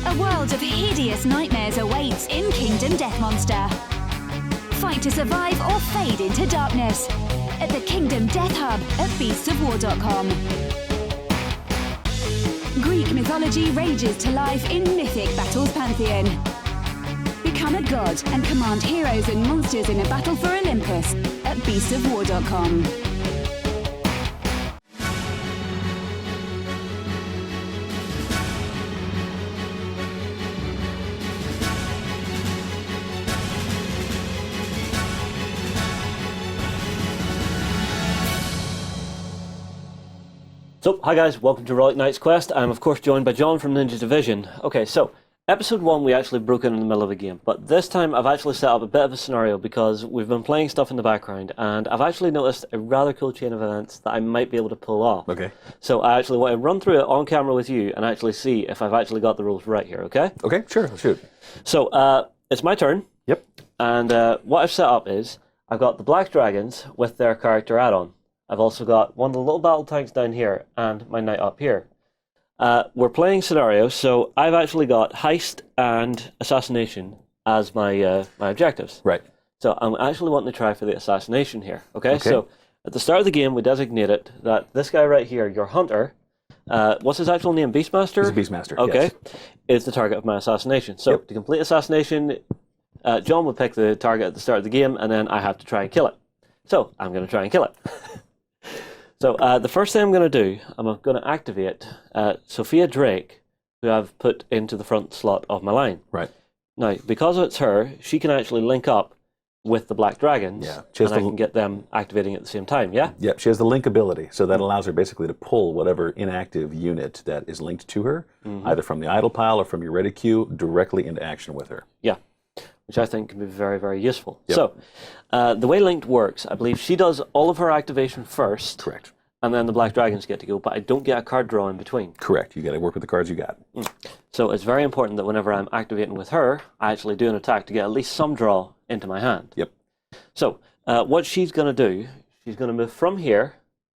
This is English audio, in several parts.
A world of hideous nightmares awaits in Kingdom Death Monster. Fight to survive or fade into darkness at the Kingdom Death Hub at beastsofwar.com. Greek mythology rages to life in mythic battles pantheon. Become a god and command heroes and monsters in a battle for Olympus at beastsofwar.com. So, hi guys, welcome to Relic Knights Quest. I'm of course joined by John from Ninja Division. Okay, so, episode 1 we actually broke in the middle of a game, but this time I've actually set up a bit of a scenario because we've been playing stuff in the background and I've actually noticed a rather cool chain of events that I might be able to pull off. Okay. So I actually want to run through it on camera with you and actually see if I've actually got the rules right here, okay? Okay, sure, shoot. So, it's my turn. Yep. And what I've set up is, I've got the Black Dragons with their character add-on. I've also got one of the little battle tanks down here and my knight up here. We're playing scenarios, so I've actually got heist and assassination as my my objectives. Right. So I'm actually wanting to try for the assassination here. Okay. So at the start of the game, we designated that this guy right here, your hunter, what's his actual name? Beastmaster? He's a Beastmaster. Okay. Yes. Is the target of my assassination. So to complete assassination, John would pick the target at the start of the game, and then I have to try and kill it. So I'm going to try and kill it. So the first thing I'm going to do, I'm going to activate Sophia Drake, who I've put into the front slot of my line. Right. Now, because it's her, she can actually link up with the Black Dragons, Yeah. and I can get them activating at the same time, yeah? Yep, she has the link ability, so that allows her basically to pull whatever inactive unit that is linked to her, either from the idle pile or from your ready queue, directly into action with her. Yeah, which I think can be very, very useful. Yep. So, the way linked works, I believe she does all of her activation first. Correct. And then the Black Dragons get to go, but I don't get a card draw in between. Correct. You got to work with the cards you got. So it's very important that whenever I'm activating with her, I actually do an attack to get at least some draw into my hand. Yep. So what she's going to do, she's going to move from here,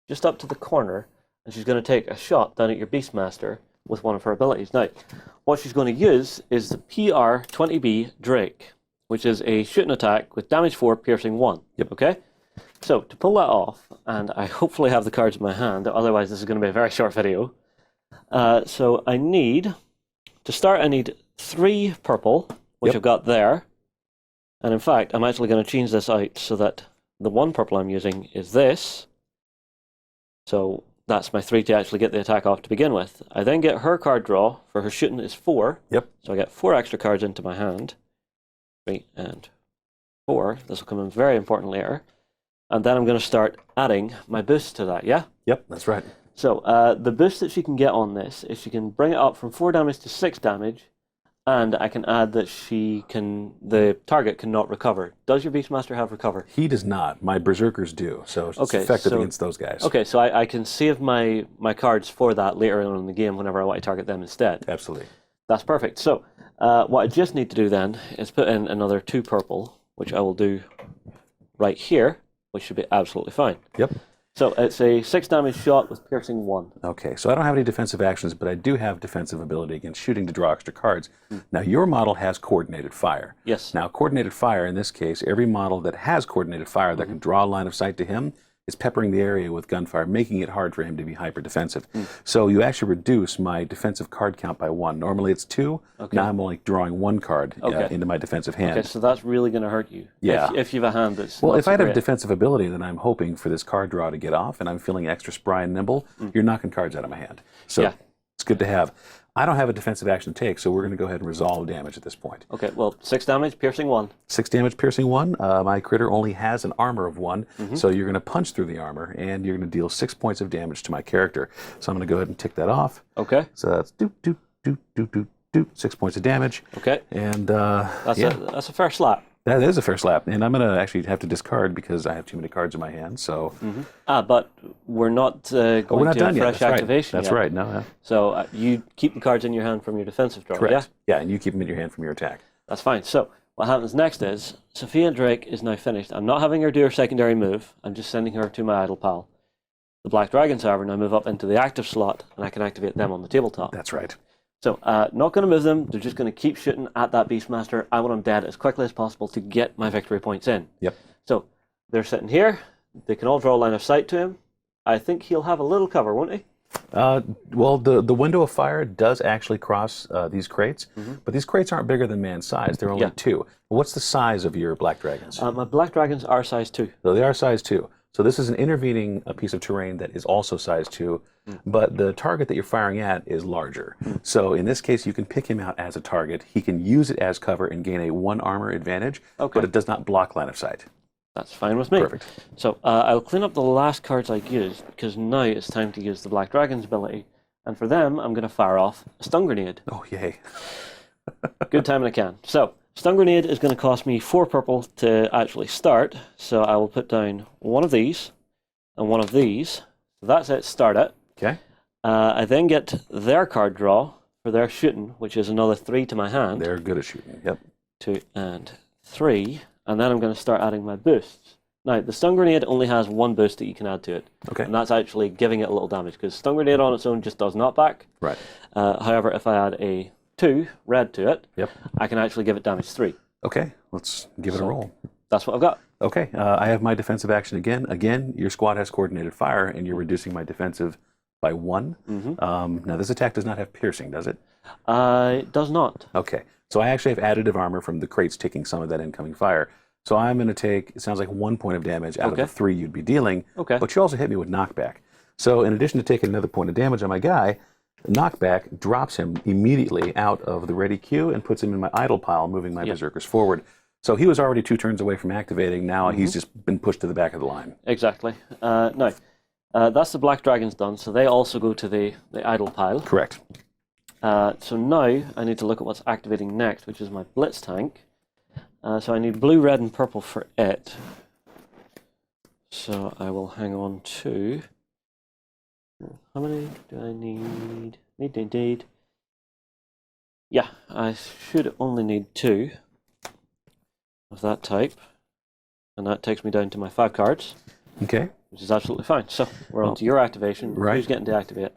just up to the corner, and she's going to take a shot down at your Beastmaster with one of her abilities. Now, what she's going to use is the PR-20B Drake, which is a shooting attack with damage 4, piercing 1. Yep. Okay? So, to pull that off, and I hopefully have the cards in my hand, otherwise this is going to be a very short video. So I need, to start I need 3 purple, which I've got there. And in fact, I'm actually going to change this out so that the 1 purple I'm using is this. So that's my 3 to actually get the attack off to begin with. I then get her card draw, for her shooting is 4. Yep. So I get 4 extra cards into my hand. 3 and 4. This will come in very important later. And then I'm going to start adding my boost to that, yeah? Yep, that's right. So the boost that she can get on this is she can bring it up from 4 damage to 6 damage, and I can add that the target cannot recover. Does your Beastmaster have recover? He does not. My Berserkers do, so it's effective against those guys. Okay, so I can save my cards for that later on in the game whenever I want to target them instead. Absolutely. That's perfect. So what I just need to do then is put in another 2 purple, which I will do right here, which should be absolutely fine. Yep. So it's a 6 damage shot with piercing 1. Okay, so I don't have any defensive actions, but I do have defensive ability against shooting to draw extra cards. Now, your model has coordinated fire. Yes. Now, coordinated fire, in this case, every model that has coordinated fire that can draw a line of sight to him is peppering the area with gunfire, making it hard for him to be hyper-defensive. So you actually reduce my defensive card count by 1. Normally it's 2. Okay. Now I'm only drawing 1 card into my defensive hand. Okay, so that's really going to hurt you. Yeah. If you have a hand that's Well, not if so I have great. defensive ability, then I'm hoping for this card draw to get off, and I'm feeling extra spry and nimble. You're knocking cards out of my hand. So it's good to have. I don't have a defensive action to take, so we're going to go ahead and resolve damage at this point. Okay, well, 6 damage, piercing 1. 6 damage, piercing 1. My critter only has an armor of 1, so you're going to punch through the armor, and you're going to deal 6 points of damage to my character. So I'm going to go ahead and tick that off. Okay. So that's 6 points of damage. Okay. And That's a fair slap. That is a fair slap, and I'm going to actually have to discard because I have too many cards in my hand. So, But we're not going we're not to done a yet. fresh That's activation right. That's yet. right. No, So you keep the cards in your hand from your defensive draw. correct. Yeah, Yeah, and you keep them in your hand from your attack. that's fine. So what happens next is Sophia Drake is now finished. I'm not having her do her secondary move. I'm just sending her to my idle pal. The Black Dragons, however, now move up into the active slot, and I can activate them on the tabletop. That's right. So, not going to move them. They're just going to keep shooting at that Beastmaster. I want them dead as quickly as possible to get my victory points in. Yep. So, they're sitting here. They can all draw a line of sight to him. I think he'll have a little cover, won't he? Well, the window of fire does actually cross these crates, but these crates aren't bigger than man's size. They're only 2. What's the size of your black dragons? My black dragons are size 2. So they are size 2. So this is an intervening piece of terrain that is also size 2, but the target that you're firing at is larger. So in this case, you can pick him out as a target. He can use it as cover and gain a 1 armor advantage, but it does not block line of sight. That's fine with me. Perfect. So I'll clean up the last cards I used, because now it's time to use the Black Dragon's ability. And for them, I'm going to fire off a stun grenade. Oh, yay. Good time I can. So, stun grenade is going to cost me 4 purple to actually start. So I will put down one of these and one of these. So that's it, start it. Okay. I then get their card draw for their shooting, which is another 3 to my hand. They're good at shooting, yep. 2 and 3. And then I'm going to start adding my boosts. Now, the stun grenade only has 1 boost that you can add to it. Okay. And that's actually giving it a little damage, because stun grenade on its own just does not back. Right. However, if I add a 2 red to it, I can actually give it damage 3. Okay, let's give it a roll. That's what I've got. Okay, I have my defensive action again. Again, your squad has coordinated fire, and you're reducing my defensive by 1. Now, this attack does not have piercing, does it? It does not. Okay, so I actually have additive armor from the crates taking some of that incoming fire. So I'm going to take, it sounds like 1 point of damage out of the 3 you'd be dealing. Okay. But you also hit me with knockback. So in addition to taking another point of damage on my guy, knockback drops him immediately out of the ready queue and puts him in my idle pile, moving my berserkers forward. So he was already 2 turns away from activating. Now he's just been pushed to the back of the line. Exactly. Now, that's the Black Dragons done, so they also go to the idle pile. Correct. So now I need to look at what's activating next, which is my Blitz tank. So I need blue, red, and purple for it. So I will hang on to... How many do I need? Need. Yeah, I should only need 2 of that type. And that takes me down to my 5 cards. Okay. Which is absolutely fine. So we're on to your activation. Right. Who's getting to activate?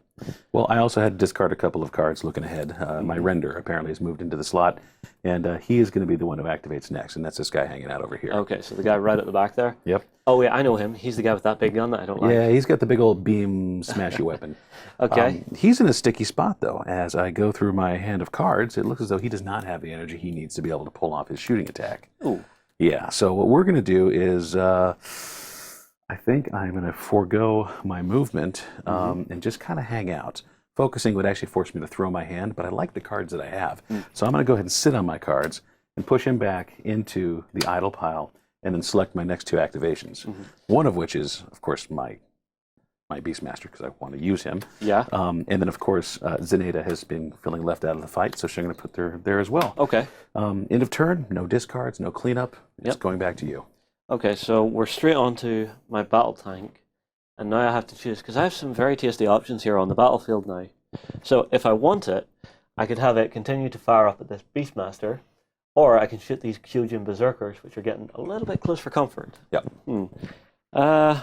Well, I also had to discard a couple of cards looking ahead. My render apparently has moved into the slot, and he is going to be the one who activates next, and that's this guy hanging out over here. Okay, so the guy right at the back there? Yep. Oh, yeah, I know him. He's the guy with that big gun that I don't like. Yeah, he's got the big old beam smashy weapon. Okay. He's in a sticky spot, though. As I go through my hand of cards, it looks as though he does not have the energy he needs to be able to pull off his shooting attack. Ooh. Yeah, so what we're going to do is... I think I'm going to forego my movement and just kind of hang out. Focusing would actually force me to throw my hand, but I like the cards that I have. So I'm going to go ahead and sit on my cards and push him back into the idle pile and then select my next 2 activations. One of which is, of course, my Beastmaster, because I want to use him. Yeah. And then, of course, Zeneda has been feeling left out of the fight, so she's going to put her there as well. Okay. End of turn, no discards, no cleanup. It's going back to you. Okay, so we're straight on to my battle tank, and now I have to choose, because I have some very tasty options here on the battlefield now. So if I want it, I could have it continue to fire up at this Beastmaster, or I can shoot these Kyojin Berserkers, which are getting a little bit close for comfort. Yep. John,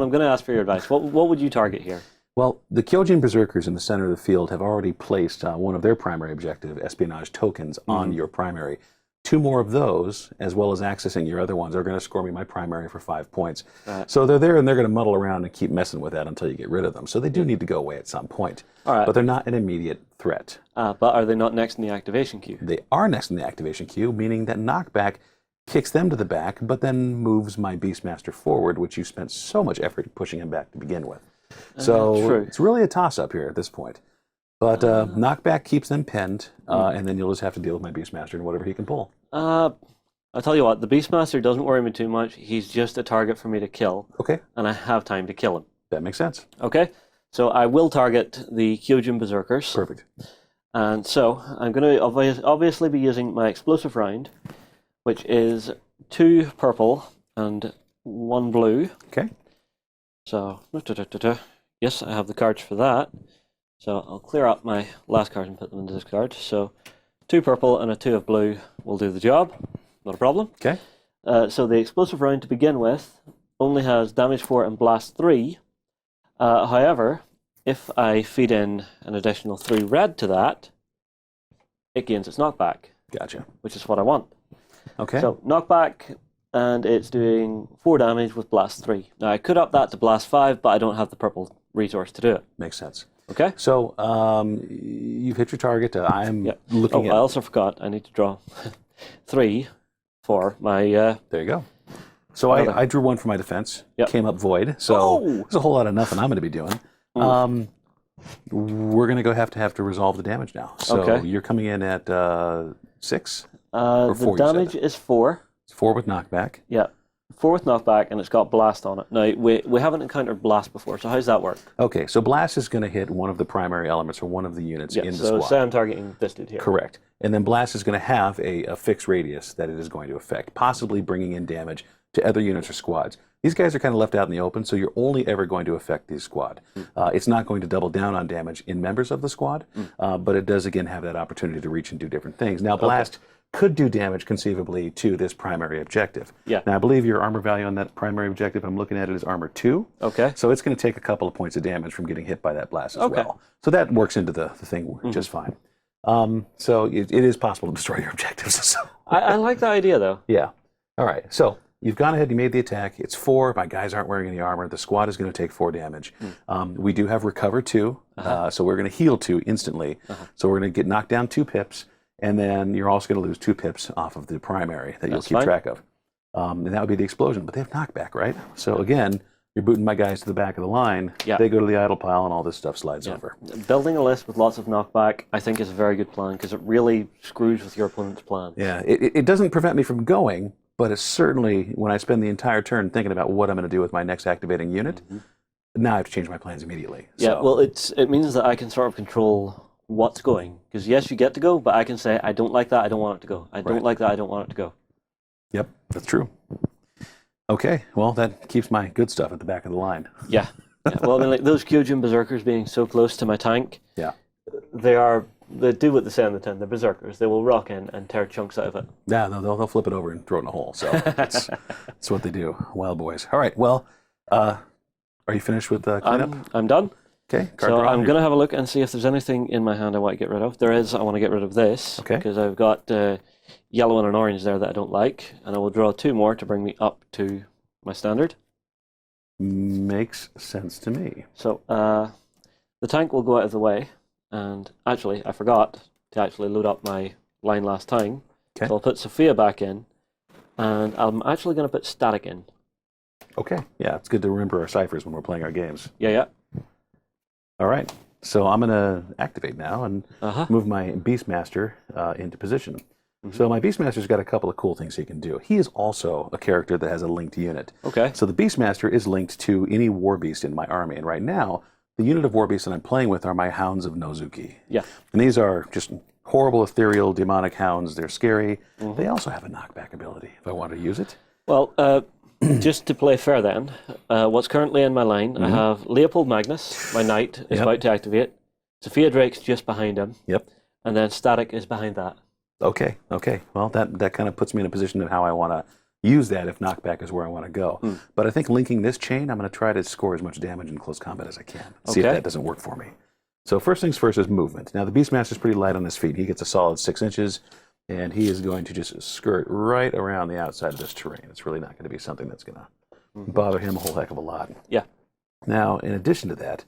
I'm going to ask for your advice. What would you target here? Well, the Kyojin Berserkers in the center of the field have already placed one of their primary objective, espionage tokens, on your primary. 2 more of those, as well as accessing your other ones, are going to score me my primary for 5 points. So they're there, and they're going to muddle around and keep messing with that until you get rid of them. So they do need to go away at some point. But they're not an immediate threat. But are they not next in the activation queue? They are next in the activation queue, meaning that knockback kicks them to the back, but then moves my Beastmaster forward, which you spent so much effort pushing him back to begin with. So it's really a toss-up here at this point. But knockback keeps them pinned, and then you'll just have to deal with my Beastmaster and whatever he can pull. I'll tell you what, the Beastmaster doesn't worry me too much. He's just a target for me to kill. Okay. And I have time to kill him. That makes sense. Okay. So I will target the Kyojin Berserkers. Perfect. And so I'm going to obviously be using my explosive round, which is 2 purple and 1 blue. Okay. So, yes, I have the cards for that. So I'll clear up my last card and put them into this card. So 2 purple and a 2 of blue will do the job. Not a problem. Okay. So the explosive round to begin with only has damage 4 and blast 3. However, if I feed in an additional 3 red to that, it gains its knockback. Gotcha. Which is what I want. Okay. So knockback, and it's doing 4 damage with blast 3. Now I could up that to blast 5, but I don't have the purple resource to do it. Makes sense. Okay. So you've hit your target. I'm looking at. I also forgot. I need to draw 3 for my. There you go. So I drew 1 for my defense. Yep. Came up void. So there's a whole lot of nothing I'm going to be doing. We're going to have to resolve the damage now. So you're coming in at 6 or 4. The damage is 4. It's 4 with knockback. Yeah. 4 with knockback, and it's got blast on it. Now, we haven't encountered blast before, so how's that work? Okay, so blast is going to hit one of the primary elements or one of the units in the squad. So say I'm targeting this dude here. Correct. And then blast is going to have a fixed radius that it is going to affect, possibly bringing in damage to other units or squads. These guys are kind of left out in the open, so you're only ever going to affect the squad. It's not going to double down on damage in members of the squad, but it does, again, have that opportunity to reach and do different things. Now, blast could do damage conceivably to this primary objective. Yeah. Now, I believe your armor value on that primary objective, I'm looking at it, is armor 2. Okay. So it's going to take a couple of points of damage from getting hit by that blast as well. So that works into the thing just fine. So it is possible to destroy your objectives. So. I like that idea, though. Yeah. All right. So you've gone ahead, you made the attack. It's 4. My guys aren't wearing any armor. The squad is going to take 4 damage. We do have recover 2, so we're going to heal 2 instantly. So we're going to get knocked down 2 pips. And then you're also going to lose 2 pips off of the primary that you'll keep track of. And that would be the explosion. But they have knockback, right? So again, you're booting my guys to the back of the line. Yeah. They go to the idle pile, and all this stuff slides over. Building a list with lots of knockback, I think, is a very good plan, because it really screws with your opponent's plan. Yeah, it doesn't prevent me from going, but it's certainly, when I spend the entire turn thinking about what I'm going to do with my next activating unit, now I have to change my plans immediately. Yeah, so. well, it means that I can sort of control what's going. Because yes, you get to go, but I can say, I don't like that, I don't want it to go. I don't like that, I don't want it to go. Yep, that's true. Okay, well, that keeps my good stuff at the back of the line. Yeah. Well, I mean, like those Kyojin berserkers being so close to my tank, they do what they say on the tin. They're berserkers. They will rock in and tear chunks out of it. Yeah, no, they'll flip it over and throw it in a hole. So that's what they do. Wild boys. All right, well, are you finished with cleanup? I'm done. Okay. So I'm going to have a look and see if there's anything in my hand I want to get rid of. There is. I want to get rid of this. Okay. Because I've got yellow and an orange there that I don't like. And I will draw 2 more to bring me up to my standard. Makes sense to me. So the tank will go out of the way. And actually, I forgot to actually load up my line last time. Okay. So I'll put Sophia back in. And I'm actually going to put static in. Okay. Yeah, it's good to remember our ciphers when we're playing our games. Yeah. All right. So I'm going to activate now and move my Beastmaster into position. So my Beastmaster's got a couple of cool things he can do. He is also a character that has a linked unit. Okay. So the Beastmaster is linked to any war beast in my army. And right now, the unit of war beasts that I'm playing with are my Hounds of Nozuki. Yeah. And these are just horrible, ethereal, demonic hounds. They're scary. They also have a knockback ability if I want to use it. Well, just to play fair then, what's currently in my line, I have Leopold Magnus, my knight, is about to activate. Sophia Drake's just behind him. Yep. And then Static is behind that. Okay. Well, that kind of puts me in a position of how I want to use that if knockback is where I want to go. But I think linking this chain, I'm going to try to score as much damage in close combat as I can. See if that doesn't work for me. So first things first is movement. Now the Beastmaster's pretty light on his feet. He gets a solid 6 inches, and he is going to just skirt right around the outside of this terrain. It's really not going to be something that's going to bother him a whole heck of a lot. Yeah. Now, in addition to that,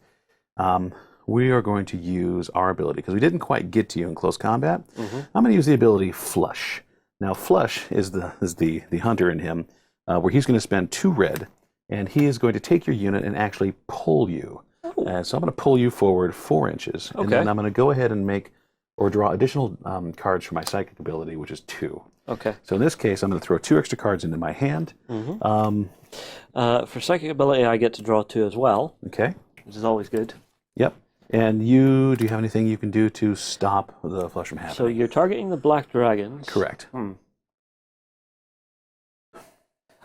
we are going to use our ability, because we didn't quite get to you in close combat. I'm going to use the ability Flush. Now, Flush is the hunter in him, where he's going to spend 2 red, and he is going to take your unit and actually pull you. So I'm going to pull you forward 4 inches, and then I'm going to go ahead and make or draw additional cards for my psychic ability, which is 2. Okay. So in this case, I'm going to throw 2 extra cards into my hand. For psychic ability, I get to draw 2 as well. Okay. Which is always good. Yep. And do you have anything you can do to stop the flush from happening? So you're targeting the black dragons. Correct.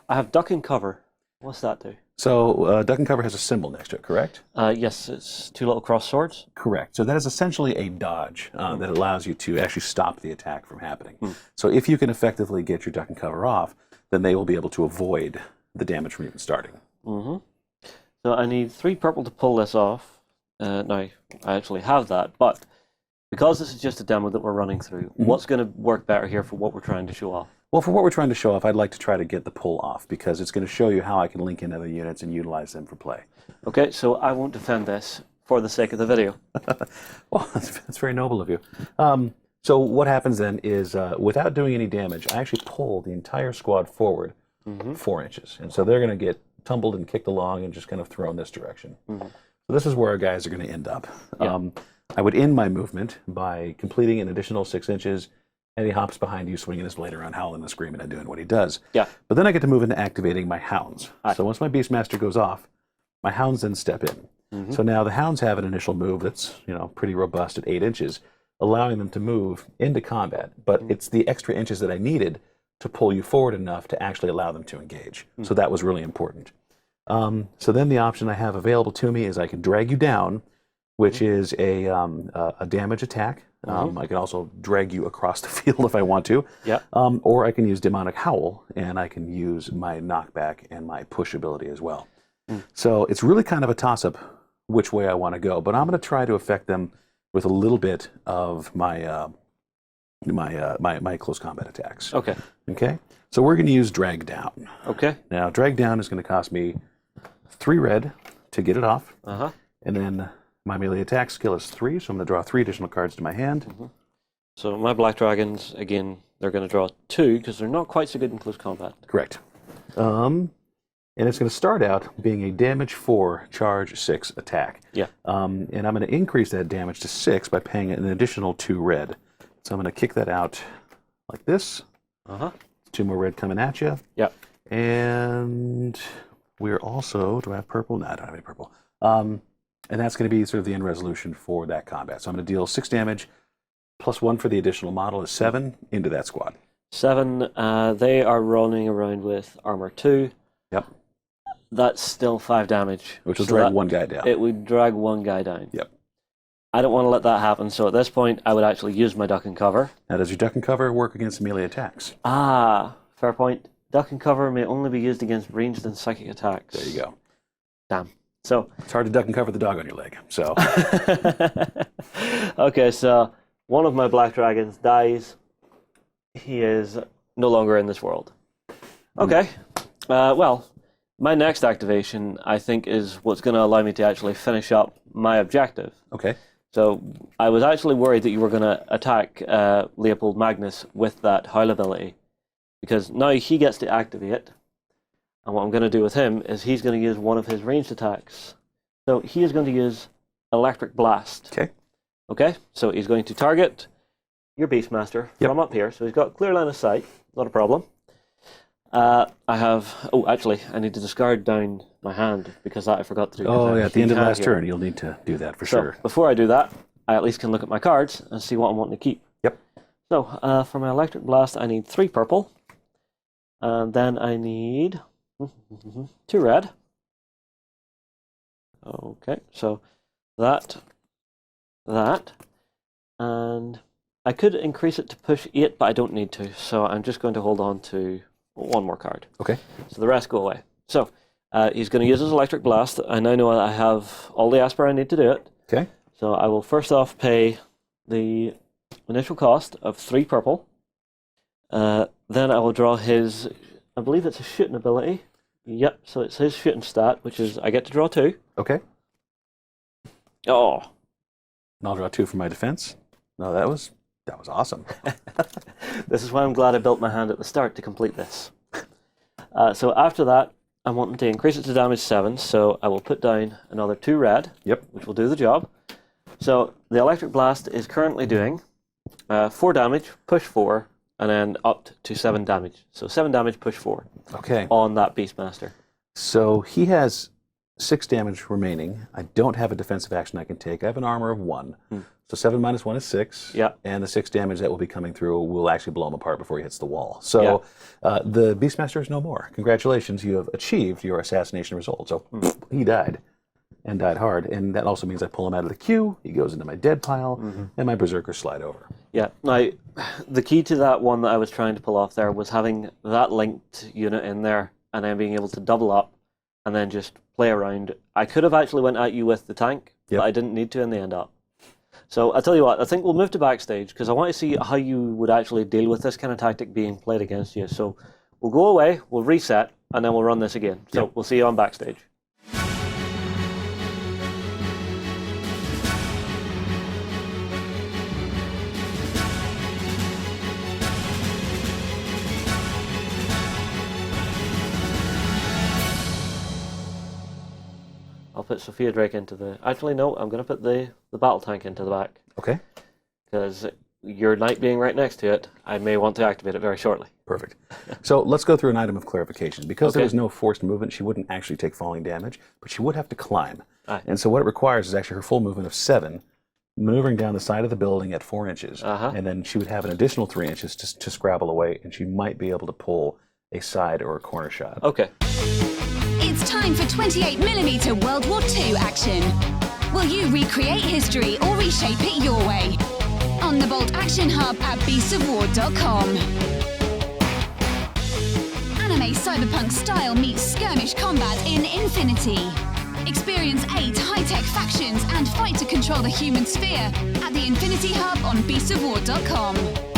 I have duck and cover. What's that do? So duck and cover has a symbol next to it, correct? Yes, it's 2 little cross swords. Correct. So that is essentially a dodge that allows you to actually stop the attack from happening. So if you can effectively get your duck and cover off, then they will be able to avoid the damage from even starting. So I need 3 purple to pull this off. now, I actually have that, but because this is just a demo that we're running through, what's going to work better here for what we're trying to show off? Well, for what we're trying to show off, I'd like to try to get the pull off, because it's going to show you how I can link in other units and utilize them for play. Okay, so I won't defend this for the sake of the video. Well, that's very noble of you. So what happens then is, without doing any damage, I actually pull the entire squad forward 4 inches. And so they're going to get tumbled and kicked along and just kind of thrown this direction. So this is where our guys are going to end up. Yeah. I would end my movement by completing an additional 6 inches, and he hops behind you, swinging his blade around, howling and screaming and doing what he does. Yeah. But then I get to move into activating my hounds. So once my Beastmaster goes off, my hounds then step in. So now the hounds have an initial move that's, pretty robust at 8 inches, allowing them to move into combat. But it's the extra inches that I needed to pull you forward enough to actually allow them to engage. So that was really important. So then the option I have available to me is I can drag you down, which is a damage attack. I can also drag you across the field if I want to. Yeah. Or I can use Demonic Howl, and I can use my knockback and my push ability as well. So it's really kind of a toss-up which way I want to go, but I'm going to try to affect them with a little bit of my my close combat attacks. Okay. Okay. So we're going to use Drag Down. Okay. Now, Drag Down is going to cost me 3 red to get it off. And then my melee attack skill is 3, so I'm going to draw 3 additional cards to my hand. So my Black Dragons, again, they're going to draw 2 because they're not quite so good in close combat. Correct. And it's going to start out being a damage 4, charge 6 attack. Yeah. And I'm going to increase that damage to 6 by paying an additional 2 red. So I'm going to kick that out like this. 2 more red coming at you. Yeah. And we're also, do I have purple? No, I don't have any purple. And that's going to be sort of the end resolution for that combat. So I'm going to deal 6 damage, plus 1 for the additional model is 7 into that squad. 7, they are running around with armor 2. Yep. That's still 5 damage. Which will drag one guy down. It would drag one guy down. Yep. I don't want to let that happen, so at this point, I would actually use my duck and cover. Now, does your duck and cover work against melee attacks? Fair point. Duck and cover may only be used against ranged and psychic attacks. There you go. Damn. So it's hard to duck and cover the dog on your leg. So. Okay, so one of my Black Dragons dies. He is no longer in this world. Okay. Well, my next activation, I think, is what's going to allow me to actually finish up my objective. Okay. So I was actually worried that you were going to attack Leopold Magnus with that Howl ability, because now he gets to activate, and what I'm going to do with him is he's going to use one of his ranged attacks. So he is going to use Electric Blast. Okay. Okay, so he's going to target your Beastmaster from up here, so he's got clear line of sight, not a problem. I have... Oh, actually, I need to discard down my hand, because that I forgot to do. Oh, yeah, at the end of last turn, you'll need to do that for sure. Before I do that, I at least can look at my cards and see what I'm wanting to keep. Yep. So, for my Electric Blast, I need 3 purple, and then I need 2 red. Okay, so that, and I could increase it to push 8, but I don't need to, so I'm just going to hold on to 1 more card. Okay. So the rest go away. So he's going to use his Electric Blast. I now know I have all the Esper I need to do it. Okay. So I will first off pay the initial cost of 3 purple. Then I will draw his, I believe it's a shooting ability. Yep, so it's his shooting stat, which is I get to draw 2. Okay. Oh. And I'll draw 2 for my defense. No, that was awesome. This is why I'm glad I built my hand at the start to complete this. So after that, I'm wanting to increase it to damage 7, so I will put down another 2 red, which will do the job. So the Electric Blast is currently doing 4 damage, push 4, and then up to 7 damage. So 7 damage, push 4. Okay. On that Beastmaster. So he has 6 damage remaining. I don't have a defensive action I can take. I have an armor of 1. So 7 minus 1 is 6. Yeah. And the 6 damage that will be coming through will actually blow him apart before he hits the wall. So the Beastmaster is no more. Congratulations, you have achieved your assassination result. So he died, and died hard. And that also means I pull him out of the queue, he goes into my dead pile, and my Berserkers slide over. Yeah. Now, the key to that one that I was trying to pull off there was having that linked unit in there, and then being able to double up, and then just play around. I could have actually went at you with the tank, but I didn't need to in the end up. So I'll tell you what, I think we'll move to backstage because I want to see how you would actually deal with this kind of tactic being played against you. So we'll go away, we'll reset, and then we'll run this again. So we'll see you on backstage. I'll put Sophia Drake into the... Actually, no, I'm going to put the battle tank into the back. Okay. Because your knight being right next to it, I may want to activate it very shortly. Perfect. So let's go through an item of clarification. Because there was no forced movement, she wouldn't actually take falling damage, but she would have to climb. And so what it requires is actually her full movement of 7, maneuvering down the side of the building at 4 inches. And then she would have an additional 3 inches to scrabble away, and she might be able to pull a side or a corner shot. Okay. It's time for 28mm World War II action. Will you recreate history or reshape it your way? On the Bolt Action Hub at beastsofwar.com. Anime cyberpunk style meets skirmish combat in Infinity. Experience 8 high-tech factions and fight to control the human sphere at the Infinity Hub on beastsofwar.com.